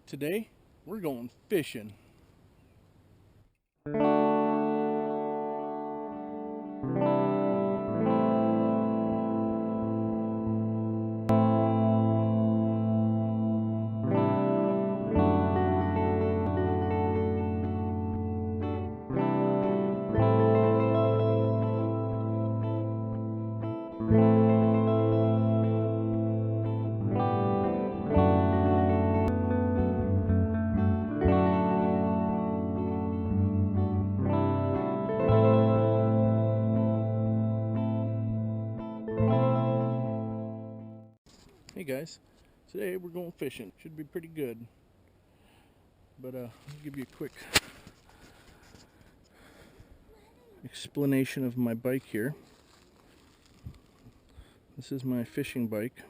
Today, we're going fishing. Hey guys, today we're going fishing. Should be pretty good. But I'll give you a quick explanation of my bike here. This is my fishing bike.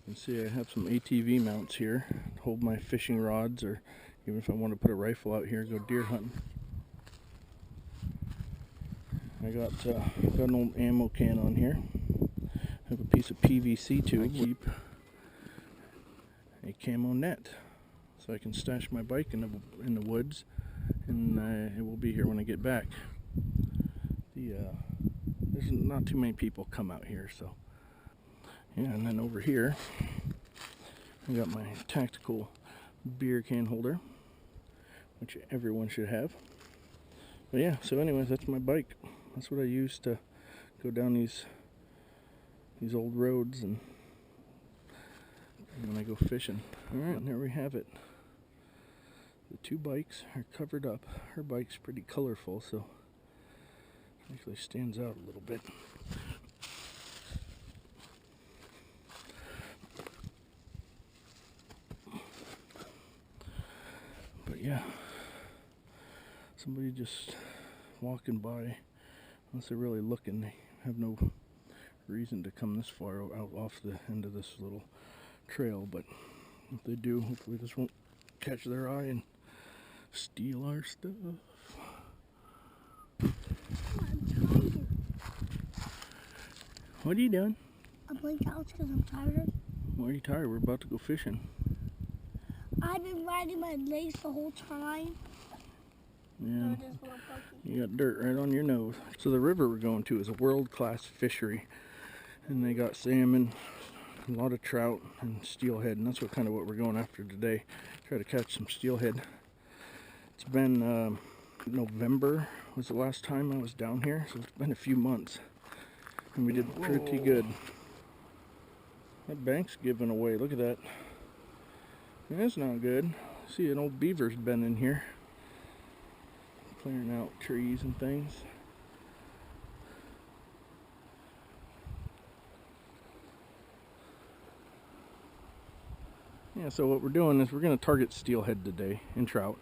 You can see I have some ATV mounts here to hold my fishing rods, or even if I want to put a rifle out here, go deer hunting. I got an old ammo can on here. I have a piece of PVC tube. I keep a camo net so I can stash my bike in the woods, and it will be here when I get back. There's not too many people come out here, so yeah. And then over here I got my tactical beer can holder, which everyone should have. But yeah, so anyways, that's my bike. That's what I use to go down these old roads and when I go fishing. Alright, and there we have it. The two bikes are covered up. Her bike's pretty colorful, so it actually stands out a little bit. But yeah, somebody just walking by, unless they're really looking, they have no reason to come this far out off the end of this little trail. But if they do, hopefully this won't catch their eye and steal our stuff. I'm tired. What are you doing? I'm playing couch because I'm tired. Why are you tired? We're about to go fishing. I've been riding my legs the whole time. Yeah, you got dirt right on your nose. So the river we're going to is a world-class fishery, and they got salmon, a lot of trout, and steelhead, and that's what we're going after today. Try to catch some steelhead. It's been November was the last time I was down here, so it's been a few months, and we did pretty good. That bank's giving away. Look at that. That's not good. See, an old beaver's been in here, clearing out trees and things. Yeah, so what we're doing is we're going to target steelhead today and trout.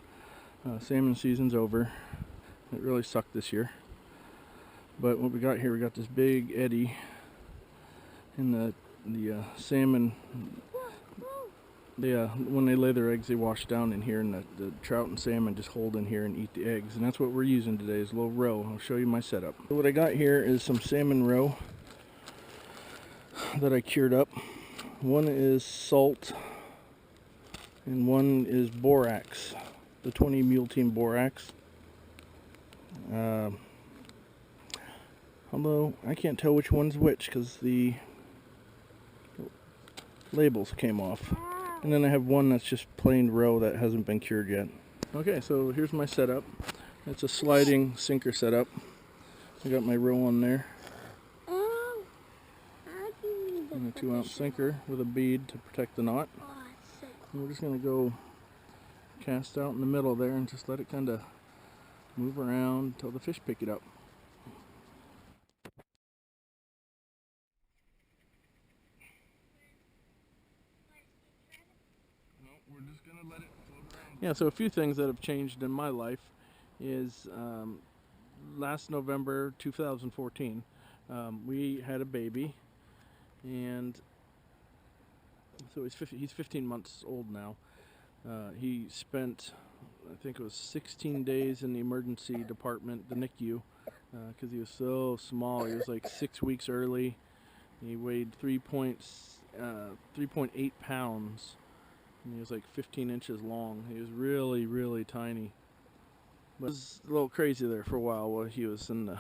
Salmon season's over. It really sucked this year. But what we got here, we got this big eddy, and the salmon, when they lay their eggs, they wash down in here, and the trout and salmon just hold in here and eat the eggs. And that's what we're using today, is a little roe. I'll show you my setup. So what I got here is some salmon roe that I cured up. One is salt, and one is borax, the 20 Mule Team borax. Although I can't tell which one's which because the labels came off. And then I have one that's just plain roe that hasn't been cured yet. Okay, so here's my setup. It's a sliding sinker setup. I got my roe on there. And a 2-ounce sinker with a bead to protect the knot. And we're just going to go cast out in the middle there and just let it kind of move around until the fish pick it up. We're just gonna let it float around. Yeah, so a few things that have changed in my life is last November 2014 we had a baby, and so he's 15 months old now. He spent, I think it was 16 days in the emergency department, the NICU, because he was so small. He was like 6 weeks early. He weighed 3.8 pounds. And he was like 15 inches long. He was really, really tiny. But it was a little crazy there for a while he was in the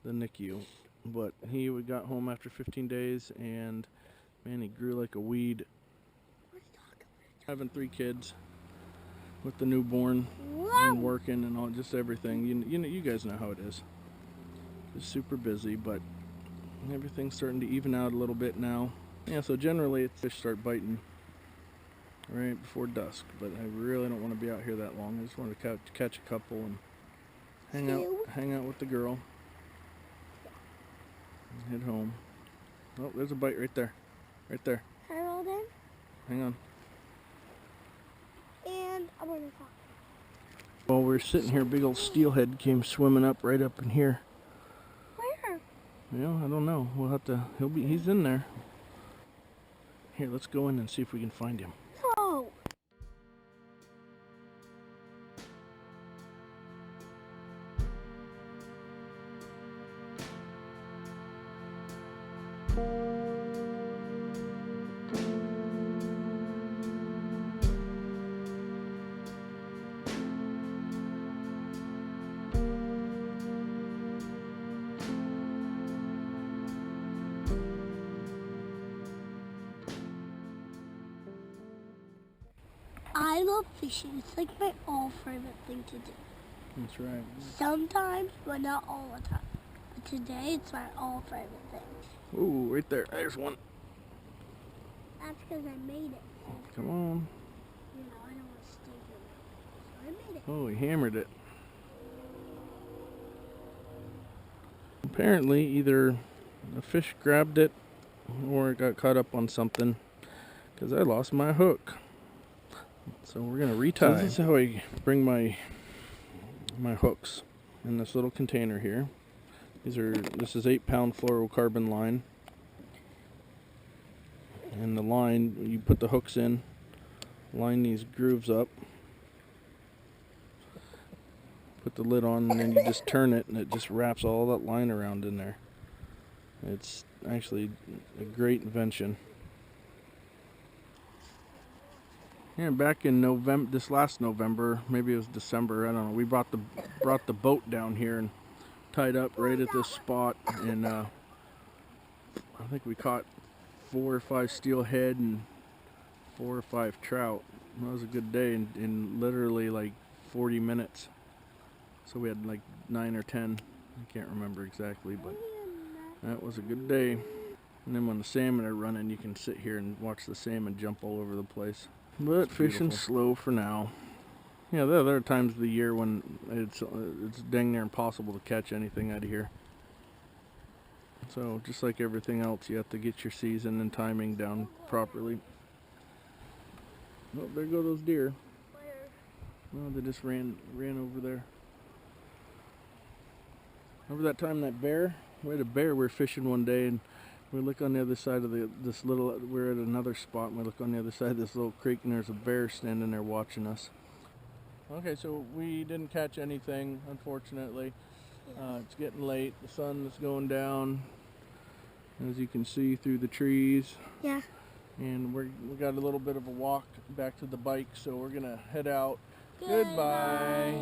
NICU. But he got home after 15 days, and man, he grew like a weed. Having 3 kids with the newborn and working and all, just everything. You guys know how it is. It's super busy, but everything's starting to even out a little bit now. Yeah, so generally fish start biting right before dusk, but I really don't want to be out here that long. I just want to catch a couple and hang out with the girl and head home. Oh, there's a bite right there. Right there. Harold in? Hang on. And I'm going to talk. While we're sitting here, big old steelhead came swimming up right up in here. Where? Well, I don't know. We'll have to, he's in there. Here, let's go in and see if we can find him. Oh. I love fishing. It's like my all favorite thing to do. That's right. Sometimes, but not all the time. But today, it's my all favorite thing. Ooh, right there. There's one. That's because I made it. Come on. You know, I don't want to stay here. So I made it. Oh, he hammered it. Apparently, either a fish grabbed it or it got caught up on something, because I lost my hook. So we're going to retie. So this is how I bring my hooks in this little container here. This is 8-pound fluorocarbon line. And the line, you put the hooks in, line these grooves up, put the lid on, and then you just turn it and it just wraps all that line around in there. It's actually a great invention. Yeah, back in November, this last November, maybe it was December, I don't know, we brought the boat down here and tied up right at this spot, and I think we caught 4 or 5 steelhead and 4 or 5 trout. That was a good day in literally like 40 minutes. So we had like 9 or 10, I can't remember exactly, but that was a good day. And then when the salmon are running, you can sit here and watch the salmon jump all over the place. But fishing slow for now. Yeah, there are times of the year when it's dang near impossible to catch anything out of here. So just like everything else, you have to get your season and timing down properly. Oh, there go those deer. Oh, they just ran over there. Remember that time that bear? We had a bear. We were fishing one day, and we look on the other side of we're at another spot, and we look on the other side of this little creek, and there's a bear standing there watching us. Okay, so we didn't catch anything, unfortunately. It's getting late. The sun is going down, as you can see through the trees. Yeah. And we got a little bit of a walk back to the bike, so we're gonna head out. Goodbye.